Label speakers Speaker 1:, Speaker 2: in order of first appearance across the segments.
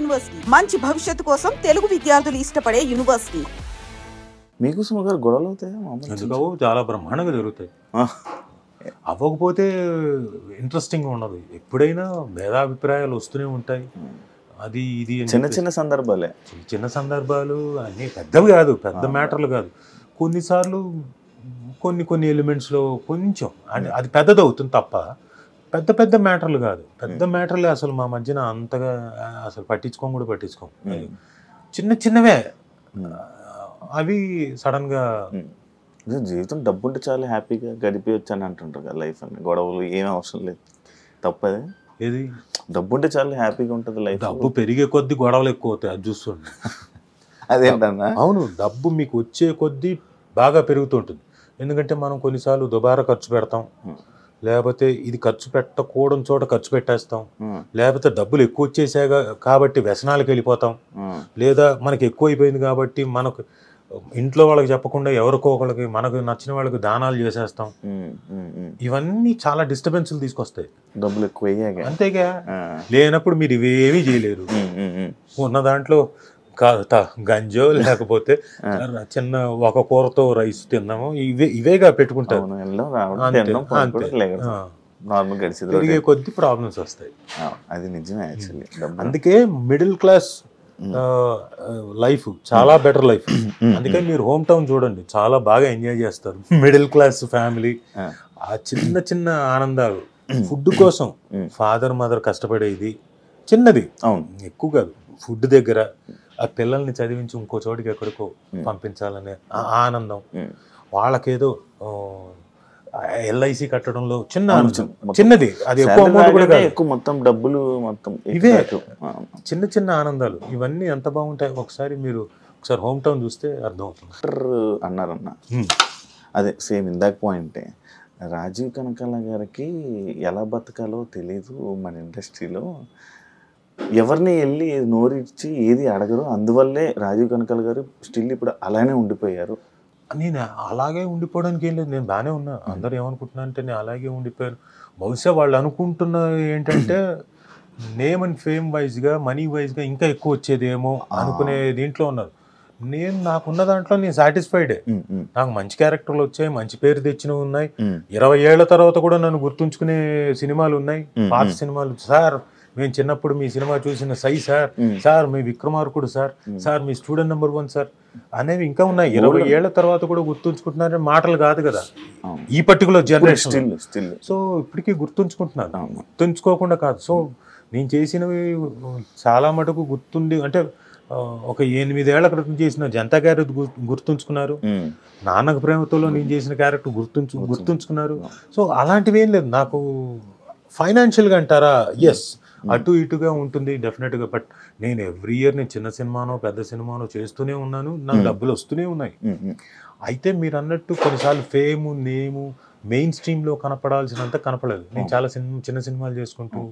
Speaker 1: University మంచి భవిష్యత్తు కోసం తెలుగు విద్యార్థులు ఇష్టపడే యూనివర్సిటీ.
Speaker 2: మీకు సుమగారు గొడవలు అవుతాయా?
Speaker 3: చాలా బ్రహ్మాండంగా జరుగుతాయి. అవ్వకపోతే ఇంట్రెస్టింగ్ ఉండదు. ఎప్పుడైనా భేదాభిప్రాయాలు వస్తూనే ఉంటాయి. అది ఇది
Speaker 2: చిన్న చిన్న సందర్భాలే,
Speaker 3: చిన్న సందర్భాలు అన్నీ పెద్దవి కాదు, పెద్ద మ్యాటర్లు కాదు. కొన్నిసార్లు కొన్ని ఎలిమెంట్స్లో కొంచెం అది పెద్దది అవుతుంది తప్ప పెద్ద పెద్ద మ్యాటర్లు కాదు. పెద్ద మ్యాటర్లే అసలు మా మధ్యన అంతగా అసలు పట్టించుకోం. చిన్న చిన్నవే అవి సడన్గా.
Speaker 2: జీవితం డబ్బు ఉంటే చాలా హ్యాపీగా గడిపేయచ్చు అని అంటుంటారు కదా. లైఫ్ అని గొడవలు ఏమీ అవసరం లేదు. తప్పదే.
Speaker 3: ఏది
Speaker 2: డబ్బు ఉంటే చాలా హ్యాపీగా ఉంటుంది లైఫ్.
Speaker 3: డబ్బు పెరిగే కొద్దీ గొడవలు ఎక్కువ అవుతాయి, అది చూస్తుండే.
Speaker 2: అదేంటన్నా?
Speaker 3: అవును, డబ్బు మీకు వచ్చే కొద్దీ బాగా పెరుగుతుంటుంది. ఎందుకంటే మనం కొన్నిసార్లు దుబారా ఖర్చు పెడతాం, లేకపోతే ఇది ఖర్చు పెట్టకూడని చోట ఖర్చు పెట్టేస్తాం, లేకపోతే డబ్బులు ఎక్కువ వచ్చేసాగా కాబట్టి వ్యసనాలకు వెళ్ళిపోతాం, లేదా మనకి ఎక్కువ అయిపోయింది కాబట్టి మనకు ఇంట్లో వాళ్ళకి చెప్పకుండా ఎవరికో ఒకళ్ళకి మనకు నచ్చిన వాళ్ళకి దానాలు చేసేస్తాం. ఇవన్నీ చాలా డిస్టర్బెన్స్లు తీసుకొస్తాయి.
Speaker 2: డబ్బులు ఎక్కువ
Speaker 3: అంతేగా. లేనప్పుడు మీరు ఇవేమీ చేయలేరు. ఉన్న దాంట్లో గంజో లేకపోతే చిన్న ఒక కూరతో రైస్ తిన్నాము, ఇవేగా పెట్టుకుంటారు. పెరిగే కొద్ది ప్రాబ్లమ్స్ వస్తాయి.
Speaker 2: అది నిజమే.
Speaker 3: అందుకే మిడిల్ క్లాస్ లైఫ్ చాలా బెటర్ లైఫ్. అందుకే మీరు హోమ్ టౌన్ చూడండి, చాలా బాగా ఎంజాయ్ చేస్తారు. మిడిల్ క్లాస్ ఫ్యామిలీ ఆ చిన్న చిన్న ఆనందాలు, ఫుడ్ కోసం ఫాదర్ మదర్ కష్టపడేది చిన్నది, ఎక్కువ కాదు. ఫుడ్ దగ్గర ఆ పిల్లల్ని చదివించి ఇంకో చోటికి ఎక్కడికో పంపించాలనే ఆనందం, వాళ్ళకేదో ఎల్ఐసి కట్టడంలో చిన్నది, అది
Speaker 2: ఎక్కువ మొత్తం డబ్బులు మొత్తం
Speaker 3: ఇవే చిన్న చిన్న ఆనందాలు. ఇవన్నీ ఎంత బాగుంటాయి. ఒకసారి హోమ్ టౌన్ చూస్తే అర్థం అవుతుంది.
Speaker 2: అన్నారన్న అదే సేమ్ ఇందాక పాయింటే. రాజీవ్ కనకాల గారికి ఎలా బతకాలో తెలీదు మన ఇండస్ట్రీలో. ఎవరిని వెళ్ళి నోరిచ్చి ఏది అడగరు. అందువల్లే రాజీవ్ కనకాల గారు స్టిల్ ఇప్పుడు అలానే ఉండిపోయారు.
Speaker 3: నేను అలాగే ఉండిపోవడానికి ఏం లేదు, నేను బాగానే ఉన్నా. అందరూ ఏమనుకుంటున్నా అంటే నేను అలాగే ఉండిపోయాను. బహుశా వాళ్ళు అనుకుంటున్న ఏంటంటే నేమ్ అండ్ ఫేమ్ వైజ్గా, మనీ వైజ్గా ఇంకా ఎక్కువ వచ్చేదేమో అనుకునే దీంట్లో ఉన్నారు. నాకున్న దాంట్లో నేను సాటిస్ఫైడే. నాకు మంచి క్యారెక్టర్లు వచ్చాయి, మంచి పేరు తెచ్చినవి ఉన్నాయి. 20 ఏళ్ల తర్వాత కూడా నన్ను గుర్తుంచుకునే సినిమాలు ఉన్నాయి, పాత సినిమాలు. సార్ మేము చిన్నప్పుడు మీ సినిమా చూసిన సై సార్, సార్ మీ విక్రమార్కుడు సార్, సార్ మీ స్టూడెంట్ నెంబర్ 1 సార్ అనేవి ఇంకా ఉన్నాయి. 20 ఏళ్ల తర్వాత కూడా గుర్తుంచుకుంటున్నారని మాటలు కాదు కదా ఈ పర్టికులర్ జనరేషన్. సో ఇప్పటికీ గుర్తుంచుకుంటున్నారు, గుర్తుంచుకోకుండా కాదు. సో నేను చేసినవి చాలా మటుకు గుర్తుండి, అంటే ఒక 8 ఏళ్ల క్రితం చేసిన జనతా క్యారెక్టర్ గుర్తుంచుకున్నారు, నాన్నకు ప్రేమతోలో నేను చేసిన క్యారెక్టర్ గుర్తుంచుకున్నారు. సో అలాంటివి ఏం లేదు నాకు. ఫైనాన్షియల్గా అంటారా, ఎస్ అటు ఇటుగా ఉంటుంది డెఫినెట్గా. బట్ నేను ఎవ్రీ ఇయర్ నేను చిన్న సినిమానో పెద్ద సినిమానో చేస్తూనే ఉన్నాను, నాకు డబ్బులు వస్తూనే ఉన్నాయి. అయితే మీరు అన్నట్టు కొన్నిసార్లు ఫేము నేము మెయిన్ స్ట్రీమ్లో కనపడాల్సినంత కనపడలేదు. నేను చాలా చిన్న సినిమాలు చేసుకుంటూ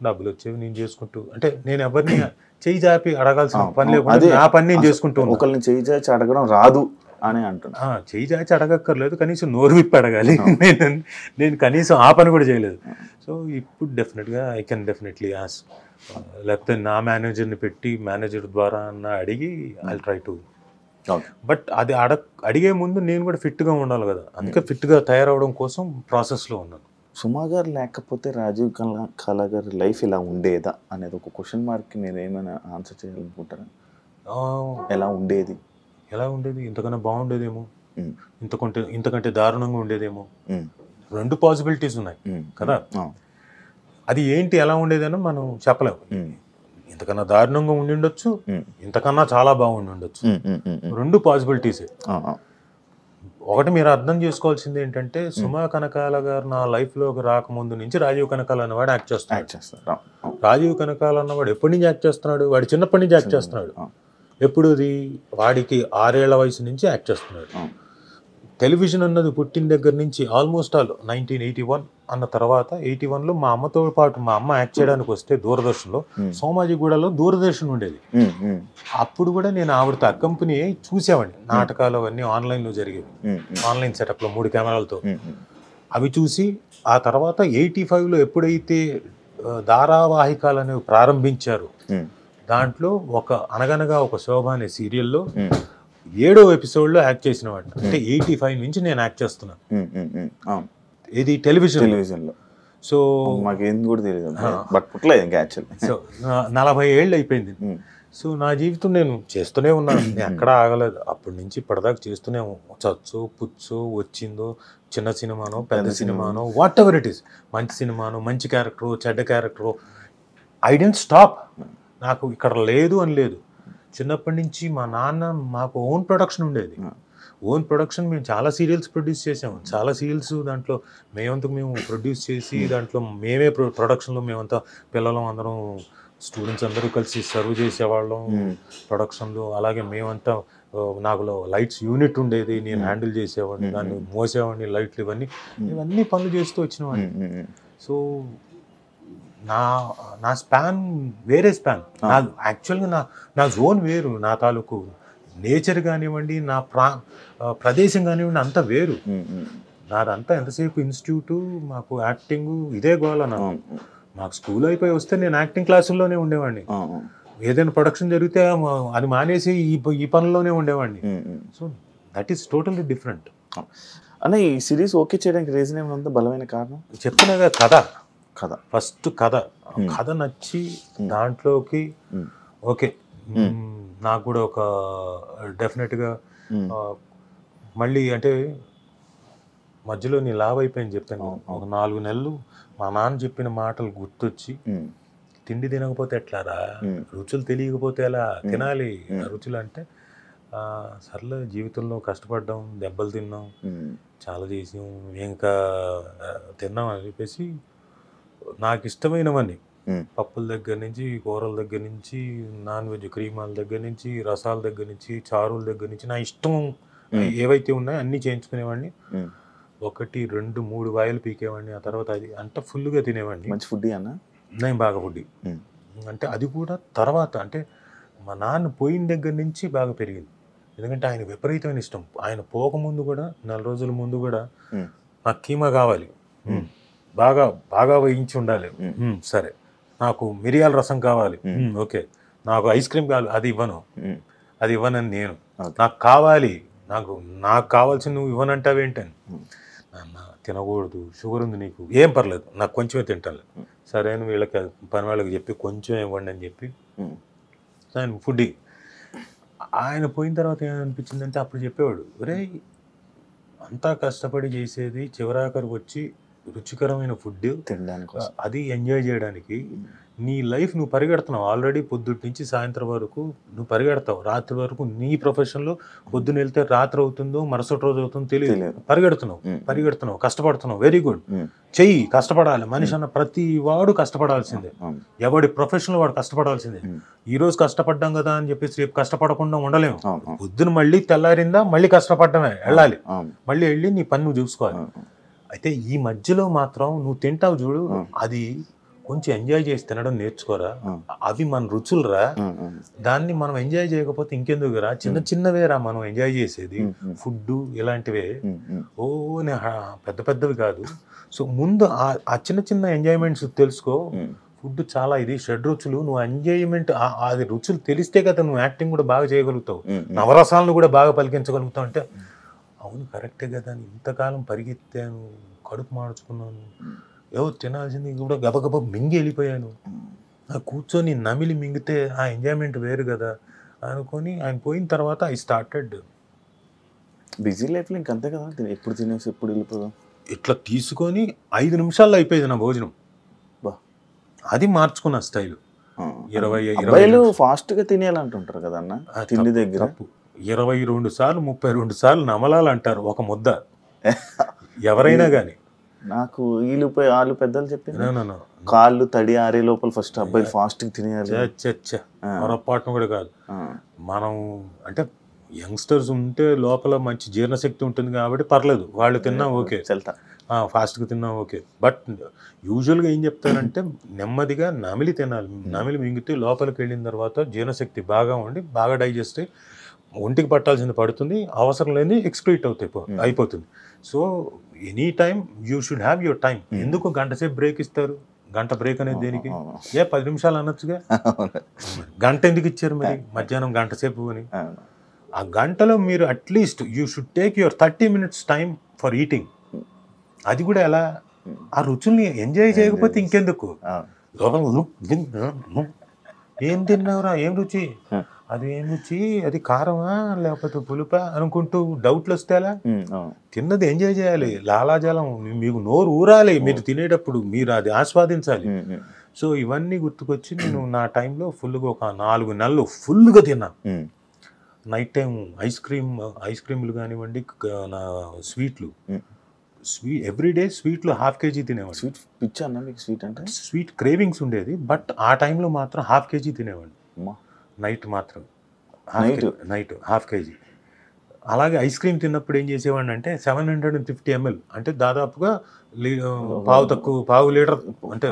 Speaker 3: డబ్బులు వచ్చేవి నేను చేసుకుంటూ, అంటే నేను ఎవరిని చేయి జాపి అడగాల్సిన పని లేకుండా నా పని నేను చేసుకుంటూ.
Speaker 2: ఒకరిని చేయి చాచి అడగడం రాదు అని అంటున్నా.
Speaker 3: చేయి చాచి అడగక్కర్లేదు, కనీసం నోరు విప్పి అడగాలి. నేను కనీసం ఆ పని కూడా చేయలేదు. సో ఇప్పుడు డెఫినెట్గా ఐ కెన్ డెఫినెట్లీ ఆస్క్, లేకపోతే నా మేనేజర్ని పెట్టి మేనేజర్ ద్వారా అడిగి ఐ ట్రై టు. బట్ అది అడిగే ముందు నేను కూడా ఫిట్గా ఉండాలి కదా, అందుకే ఫిట్గా తయారవడం కోసం ప్రాసెస్లో ఉన్నాను.
Speaker 2: సుమా గారు లేకపోతే రాజీవ్ కళా గారి లైఫ్ ఇలా ఉండేదా అనేది ఒక క్వశ్చన్ మార్క్కి మీరు ఏమైనా ఆన్సర్ చేయాలనుకుంటారా? ఎలా ఉండేది ఇంతకన్నా బాగుండేదేమో, ఇంతకంటే దారుణంగా ఉండేదేమో. 2 పాసిబిలిటీస్ ఉన్నాయి కదా. అది ఏంటి ఎలా ఉండేదని మనం చెప్పలేము. ఇంతకన్నా దారుణంగా ఉండి ఉండొచ్చు, ఇంతకన్నా చాలా బాగుండి ఉండొచ్చు. 2 పాసిబిలిటీసే. ఒకటి మీరు అర్థం చేసుకోవాల్సింది ఏంటంటే, సుమా కనకాల గారు నా లైఫ్లోకి రాకముందు నుంచి రాజీవ్ కనకాల అన్నవాడు యాక్ట్ చేస్తున్నాడు. రాజీవ్ కనకాల అన్నవాడు ఎప్పటి నుంచి యాక్ట్ చేస్తున్నాడు? వాడు చిన్నప్పటి నుంచి యాక్ట్ చేస్తున్నాడు. ఎప్పుడు వాడికి 6 ఏళ్ల వయసు నుంచి యాక్ట్ చేస్తున్నాడు. టెలివిజన్ అన్నది పుట్టిన దగ్గర నుంచి ఆల్మోస్ట్ 1981 అన్న తర్వాత 81లో మా అమ్మతో పాటు మా అమ్మ యాక్ట్ చేయడానికి వస్తే దూరదర్శన్లో సోమాజిగూడలో దూరదర్శన్ ఉండేది. అప్పుడు కూడా నేను ఆవిడతో అకంపెనీ చూసేవాడిని. నాటకాలు అవన్నీ ఆన్లైన్లో జరిగేవి, ఆన్లైన్ సెటప్లో 3 కెమెరాలతో. అవి చూసి ఆ తర్వాత 85లో ఎప్పుడైతే ధారావాహికాలు అనేవి ప్రారంభించారు,
Speaker 3: దాంట్లో ఒక అనగనగా ఒక శోభ అనే సీరియల్లో 7వ ఎపిసోడ్లో యాక్ట్ చేసిన వాడు. అంటే 85 నుంచి నేను యాక్ట్ చేస్తున్నాను. ఇది టెలివిజన్లో. సో
Speaker 2: మాకేం కూడా తెలియదు, బట్ పుట్టలేదు ఇంకా యాక్చువల్లీ.
Speaker 3: సో 40 ఏళ్ళు అయిపోయింది. సో నా జీవితం నేను చేస్తూనే ఉన్నాను, నేను ఎక్కడా ఆగలేదు. అప్పటి నుంచి ఇప్పటిదాకా చేస్తూనే చచ్చు పుచ్చు వచ్చిందో, చిన్న సినిమానో పెద్ద సినిమానో వాట్ ఎవర్ ఇట్ ఈస్, మంచి సినిమానో మంచి క్యారెక్టరు చెడ్డ క్యారెక్టరు, ఐ డెంట్ స్టాప్. నాకు ఇక్కడ లేదు అని లేదు. చిన్నప్పటి నుంచి మా నాన్న మాకు ఓన్ ప్రొడక్షన్ ఉండేది. ఓన్ ప్రొడక్షన్ మేము చాలా సీరియల్స్ ప్రొడ్యూస్ చేసాము. చాలా సీరియల్స్ దాంట్లో మేమంతకు మేము ప్రొడ్యూస్ చేసి దాంట్లో మేమే ప్రొడక్షన్లో మేమంతా పిల్లలం అందరం స్టూడెంట్స్ అందరూ కలిసి సర్వ్ చేసేవాళ్ళం ప్రొడక్షన్లో. అలాగే మేమంతా నాకు లైట్స్ యూనిట్ ఉండేది, నేను హ్యాండిల్ చేసేవాడిని, దాన్ని మోసేవాడిని, లైట్లు ఇవన్నీ పనులు చేస్తూ వచ్చినవాడిని. సో నా స్పాన్ వేరే స్పాన్. నా యాక్చువల్గా నా జోన్ వేరు. నా తాలూకు నేచర్ కానివ్వండి, నా ప్రదేశం కానివ్వండి అంతా వేరు. నాదంతా ఎంతసేపు ఇన్స్టిట్యూటు, మాకు యాక్టింగ్ ఇదే గోల. మాకు స్కూల్ అయిపోయి వస్తే నేను యాక్టింగ్ క్లాసుల్లోనే ఉండేవాడిని. ఏదైనా ప్రొడక్షన్ జరిగితే అది మానేసి ఈ పనుల్లోనే ఉండేవాడిని. So that is totally different.
Speaker 2: అన్న ఈ సిరీస్ ఓకే చేయడానికి రీజన్ ఏమైనా బలమైన కారణం?
Speaker 3: చెప్తున్నాగా కథ ఫస్ట్ కథ నచ్చి దాంట్లోకి ఓకే నాకు కూడా ఒక డెఫినెట్గా మళ్ళీ అంటే మధ్యలో నీ లావ్ అయిపోయింది చెప్పాను. ఒక 4 నెలలు మా నాన్న చెప్పిన మాటలు గుర్తొచ్చి, తిండి తినకపోతే ఎట్లారా, రుచులు తెలియకపోతే ఎలా తినాలి రుచులు అంటే, సర్లే జీవితంలో కష్టపడ్డాం, దెబ్బలు తిన్నాం, చాలా చేసాం, ఇంకా తిన్నాం అని చెప్పేసి నాకు ఇష్టమైనవన్నీ పప్పుల దగ్గర నుంచి, కూరల దగ్గర నుంచి, నాన్ వెజ్ క్రీమాల దగ్గర నుంచి, రసాల దగ్గర నుంచి, చారుల దగ్గర నుంచి నా ఇష్టం ఏవైతే ఉన్నాయో అన్నీ చేయించుకునేవాడిని. 1, 2, 3 వాయిలు పీకేవాడిని. ఆ తర్వాత అది అంత ఫుల్గా తినేవాడిని.
Speaker 2: మంచి ఫుడ్ అన్న, నేను
Speaker 3: బాగా ఫుడ్. అంటే అది కూడా తర్వాత అంటే మా నాన్న పోయిన దగ్గర నుంచి బాగా పెరిగింది. ఎందుకంటే ఆయన విపరీతమైన ఇష్టం. ఆయన పోకముందు కూడా 4 రోజుల ముందు కూడా నాకు కీమా కావాలి, బాగా బాగా వేయించి ఉండాలి, సరే. నాకు మిరియాల రసం కావాలి, ఓకే. నాకు ఐస్ క్రీమ్ కావాలి, అది ఇవ్వనని నేను. నాకు కావాలి, నాకు కావాల్సింది నువ్వు ఇవ్వనంటావేంటని. నాన్న తినకూడదు, షుగర్ ఉంది నీకు, ఏం పర్లేదు, నాకు కొంచెమే తింటాను. సరే అని వీళ్ళకి పని వాళ్ళకి చెప్పి కొంచెం ఇవ్వండి అని చెప్పి ఆయన ఫుడ్. ఆయన పోయిన తర్వాత ఏమనిపించిందంటే అప్పుడు చెప్పేవాడు, ఒరే అంతా కష్టపడి చేసేది చివరాఖరికి వచ్చి రుచికరమైన ఫుడ్
Speaker 2: తినడానికి,
Speaker 3: అది ఎంజాయ్ చేయడానికి నీ లైఫ్ నువ్వు పరిగెడుతున్నావు. ఆల్రెడీ పొద్దుటి నుంచి సాయంత్రం వరకు నువ్వు పరిగెడతావు. రాత్రి వరకు నీ ప్రొఫెషన్లో పొద్దున వెళ్తే రాత్రి అవుతుందో మరుసటి రోజు అవుతుందో తెలియదు. పరిగెడుతున్నావు, కష్టపడుతున్నావు, వెరీ గుడ్. చెయ్యి, కష్టపడాలి. మనిషి అన్న ప్రతి వాడు కష్టపడాల్సిందే. ఎవడి ప్రొఫెషన్లో వాడు కష్టపడాల్సిందే. ఈ రోజు కష్టపడ్డాం కదా అని చెప్పేసి రేపు కష్టపడకుండా ఉండలేము. పొద్దున మళ్ళీ తెల్లారిందా మళ్ళీ కష్టపడమే, వెళ్ళాలి, మళ్ళీ వెళ్ళి నీ పని నువ్వు చూసుకోవాలి. అయితే ఈ మధ్యలో మాత్రం నువ్వు తింటావు చూడు, అది కొంచెం ఎంజాయ్ చేసి తినడం నేర్చుకోరా. అవి మన రుచులురా. దాన్ని మనం ఎంజాయ్ చేయకపోతే ఇంకెందుకురా, చిన్నవేరా మనం ఎంజాయ్ చేసేది. ఫుడ్ ఇలాంటివే పెద్ద పెద్దవి కాదు. సో ముందు ఆ చిన్న ఎంజాయ్మెంట్స్ తెలుసుకో. ఫుడ్ చాలా ఇది షడ్రుచులు. నువ్వు ఎంజాయ్మెంట్ అది రుచులు తెలిస్తే కదా నువ్వు యాక్టింగ్ కూడా బాగా చేయగలుగుతావు, నవరసాలను కూడా బాగా పలికించగలుగుతావు. అంటే అవును కరెక్టే కదా, ఇంతకాలం పరిగెత్తాను, కడుపు మార్చుకున్నాను, ఏవో తినాల్సింది కూడా గబగబ మింగి వెళ్ళిపోయాను. కూర్చొని నమిలి మింగితే ఆ ఎంజాయ్మెంట్ వేరు కదా అనుకొని ఆయన పోయిన తర్వాత ఐ స్టార్టెడ్.
Speaker 2: బిజీ లైఫ్లో ఇంకంతే కదా, ఎప్పుడు తినేసి ఎప్పుడు వెళ్ళిపోదాం
Speaker 3: ఇట్లా తీసుకొని 5 నిమిషాల్లో అయిపోయేది నా భోజనం. అది మార్చుకున్న స్టైల్.
Speaker 2: 20 ఫాస్ట్గా తినేయాలంటుంటారు కదా అన్న తిండి దగ్గర.
Speaker 3: 22 సార్లు 32 సార్లు నమలాలంటారు ఒక ముద్ద ఎవరైనా కానీ.
Speaker 2: నాకు వాళ్ళు పెద్దలు చెప్పింది కాళ్ళు తడి ఆరే లోపల ఫస్ట్ అబ్బాయిలు ఫాస్ట్ తినేయాలి.
Speaker 3: పొరపాటును కూడా కాదు. మనం అంటే యంగ్స్టర్స్ ఉంటే లోపల మంచి జీర్ణశక్తి ఉంటుంది కాబట్టి పర్లేదు, వాళ్ళు తిన్నా ఓకే, ఫాస్ట్గా తిన్నా ఓకే. బట్ యూజువల్గా ఏం చెప్తారంటే నెమ్మదిగా నమిలి తినాలి. నమిలి మింగితే లోపలికి వెళ్ళిన తర్వాత జీర్ణశక్తి బాగా ఉండి బాగా డైజెస్ట్ అయ్యి ఒంటికి పట్టాల్సింది పడుతుంది, అవసరం లేని ఎక్స్క్రీట్ అయిపోతుంది. So any time you should have your time. ఎందుకు గంట సేపు బ్రేక్ ఇస్తారు? గంట బ్రేక్ అనేది దేనికి? 10 నిమిషాలు అనొచ్చుగా. గంట ఎందుకు ఇచ్చారు మరి మధ్యాహ్నం గంట సేపు అని? ఆ గంటలో మీరు at least you should take your 30 minutes time for eating. అది కూడా ఎలా? ఆ రుచుల్ని ఎంజాయ్ చేయకపోతే ఇంకెందుకు? ఏం తిన్నావురా, ఏం రుచి, అది ఏం రుచి, అది కారమా లేకపోతే పులుపా అనుకుంటూ డౌట్లు వస్తే ఎలా? తిన్నది ఎంజాయ్ చేయాలి, లాలాజలం మీకు నోరు ఊరాలి మీరు తినేటప్పుడు, మీరు అది ఆస్వాదించాలి. సో ఇవన్నీ గుర్తుకొచ్చి నేను నా టైంలో ఫుల్గా ఒక 4 నెలలు ఫుల్గా తిన్నాను. నైట్ టైం ఐస్ క్రీమ్లు కానివ్వండి, నా స్వీట్లు, ఎవ్రీడే స్వీట్లు 1/2 kg తినేవాడు.
Speaker 2: స్వీట్ పిచ్చా అన్న మీకు? స్వీట్ అంటే
Speaker 3: స్వీట్ క్రేవింగ్స్ ఉండేది, బట్ ఆ టైంలో మాత్రం 1/2 kg తినేవాడిని. నైట్ మాత్రం నైట్ 1/2 kg. అలాగే ఐస్ క్రీమ్ తిన్నప్పుడు ఏం చేసేవాడిని అంటే 750 ml, అంటే దాదాపుగా పావు లీటర్, అంటే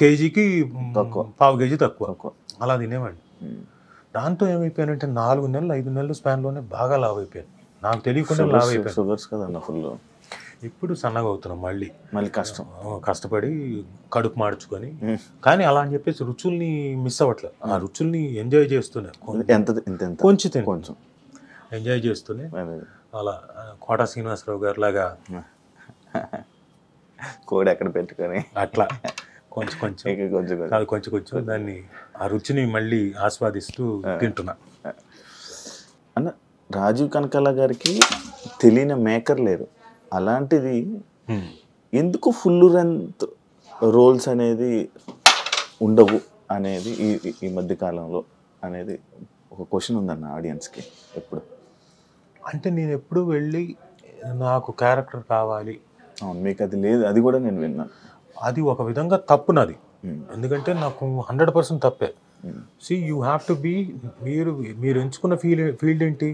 Speaker 3: కేజీకి 1/2 kg తక్కువ, అలా తినేవాడిని. దాంతో ఏమైపోయానంటే 4 నెలలు 5 నెలల స్పాన్లోనే బాగా లావ్ అయిపోయాను, నాకు తెలియకుండా లావ్ అయిపోయాను.
Speaker 2: షుగర్స్ కదన్న ఫుల్.
Speaker 3: ఇప్పుడు సన్నగా అవుతున్నాం మళ్ళీ కష్టపడి కడుపు మార్చుకొని. కానీ అలా అని చెప్పేసి రుచుల్ని మిస్ అవ్వట్లేదు, ఆ రుచుల్ని ఎంజాయ్ చేస్తూనే కొంచెం ఎంజాయ్ చేస్తూనే అలా కోట శ్రీనివాసరావు గారి లాగా
Speaker 2: కోడి ఎక్కడ పెట్టుకొని
Speaker 3: అట్లా కొంచెం దాన్ని, ఆ రుచిని మళ్ళీ ఆస్వాదిస్తూ తింటున్నా.
Speaker 2: అన్న రాజీవ్ కనకాల గారికి తెలియని మేకర్ లేరు, అలాంటిది ఎందుకు ఫుల్ లెంత్ రోల్స్ అనేది ఉండవు అనేది ఈ మధ్య కాలంలో అనేది ఒక క్వశ్చన్ ఉందన్న ఆడియన్స్కి ఎప్పుడు.
Speaker 3: అంటే నేను ఎప్పుడు వెళ్ళి నాకు క్యారెక్టర్ కావాలి,
Speaker 2: మీకు అది లేదు, అది కూడా నేను విన్నాను.
Speaker 3: అది ఒక విధంగా తప్పు నాది, ఎందుకంటే నాకు 100% తప్పే. See you have to be, మీరు ఎంచుకున్న ఫీల్డ్ ఏంటి?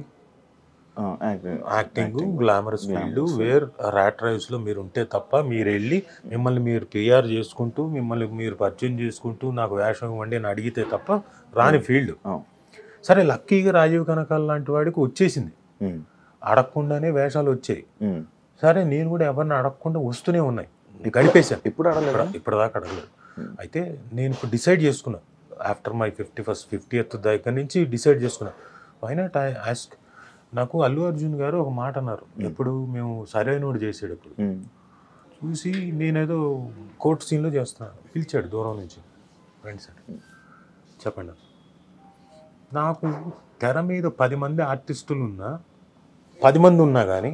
Speaker 3: Acting, glamorous field, where rat రేస్లో మీరు ఉంటే తప్ప మీరు వెళ్ళి మిమ్మల్ని మీరు పిఆర్ చేసుకుంటూ మిమ్మల్ని మీరు పరిచయం చేసుకుంటూ నాకు వేషం ఇవ్వండి అని అడిగితే తప్ప రాని ఫీల్డ్. సరే లక్కీగా రాజీవ్ కనకాల లాంటి వాడికి వచ్చేసింది, అడగకుండానే వేషాలు వచ్చాయి. సరే నేను కూడా ఎవరిని అడగకుండా వస్తూనే ఉన్నాయి, గడిపేశాను. ఇప్పటిదాకా అడగలేదు. అయితే నేను ఇప్పుడు డిసైడ్ చేసుకున్నా, ఆఫ్టర్ మై 50th దగ్గర నుంచి డిసైడ్ చేసుకున్నా, వై నాట్ ఐ ఆస్క్. నాకు అల్లు అర్జున్ గారు ఒక మాట అన్నారు, ఎప్పుడు మేము సరైనోడు చేసేటప్పుడు చూసి, నేనేదో కోర్ట్ సీన్లో చేస్తున్నాను, పిలిచాడు దూరం నుంచి, ఫ్రెండ్స్ అని చెప్పండి. నాకు తెర మీద 10 మంది ఆర్టిస్టులు ఉన్నా, 10 మంది ఉన్నా కానీ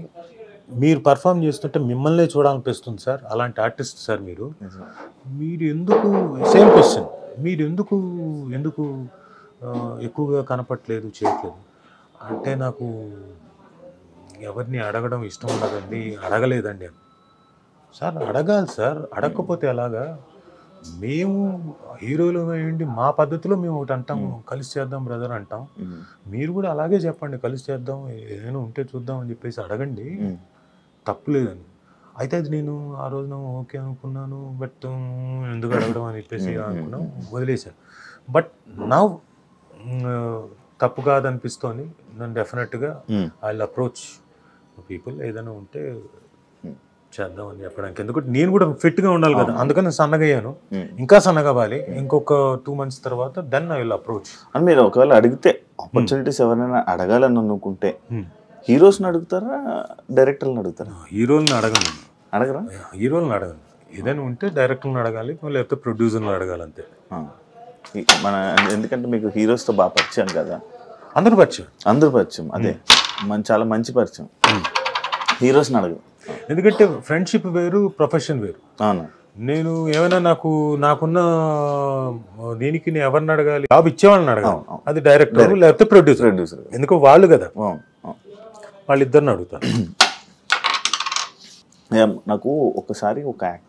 Speaker 3: మీరు పర్ఫామ్ చేస్తుంటే మిమ్మల్నే చూడాలనిపిస్తుంది సార్, అలాంటి ఆర్టిస్ట్ సార్ మీరు ఎందుకు, సేమ్ క్వశ్చన్, మీరు ఎందుకు ఎక్కువగా కనపట్లేదు, చేయట్లేదు అంటే, నాకు ఎవరిని అడగడం ఇష్టం ఉండదండి, అడగలేదండి అని. సార్ అడగాలి సార్, అడగకపోతే ఎలాగా? మేము హీరోలు ఏంటి, మా పద్ధతిలో మేము ఒకటి అంటాం, కలిసి చేద్దాం బ్రదర్ అంటాం, మీరు కూడా అలాగే చెప్పండి, కలిసి చేద్దాం, ఏదైనా ఉంటే చూద్దాం అని చెప్పేసి అడగండి, తప్పులేదని. అయితే అది నేను ఆ రోజున ఓకే అనుకున్నాను, బట్ ఎందుకు అడగడం అని చెప్పేసి అనుకున్నాం, వదిలేశాను. బట్ నా తప్పు కాదనిపిస్తోంది, నన్ను డెఫినెట్గా ఐ విల్ అప్రోచ్ పీపుల్, ఏదైనా ఉంటే చేద్దాం అని చెప్పడానికి. ఎందుకంటే నేను కూడా ఫిట్గా ఉండాలి కదా, అందుకని సన్నగా అయ్యాను, ఇంకా సన్నగా అవ్వాలి. ఇంకొక 2 months తర్వాత దెన్ ఐ విల్ అప్రోచ్.
Speaker 2: అని మీరు ఒకవేళ అడిగితే, ఆపర్చునిటీస్ ఎవరైనా అడగాలని అనుకుంటే హీరోస్ని అడుగుతారా, డైరెక్టర్లను అడుగుతారా?
Speaker 3: హీరోలను అడగరా? హీరోలను అడగను, ఏదైనా ఉంటే డైరెక్టర్లను అడగాలి, లేకపోతే ప్రొడ్యూసర్లను అడగాలి, అంతే.
Speaker 2: ఎందుకంటే మీకు హీరోస్తో బాగా పరిచయం కదా,
Speaker 3: అందరూ పరిచయం, అదే
Speaker 2: చాలా మంచి పరిచయం. హీరోస్ని అడగదు,
Speaker 3: ఎందుకంటే ఫ్రెండ్షిప్ వేరు, ప్రొఫెషన్ వేరు.
Speaker 2: అవును.
Speaker 3: నేను ఏమైనా నాకున్న దీనికి నేను ఎవరిని అడగాలి, జాబ్ ఇచ్చేవాళ్ళని అడగాలి, అది డైరెక్టర్ లేకపోతే ప్రొడ్యూసర్. ఎందుకో వాళ్ళు కదా, వాళ్ళిద్దరిని అడుగుతాను.
Speaker 2: నాకు ఒకసారి ఒక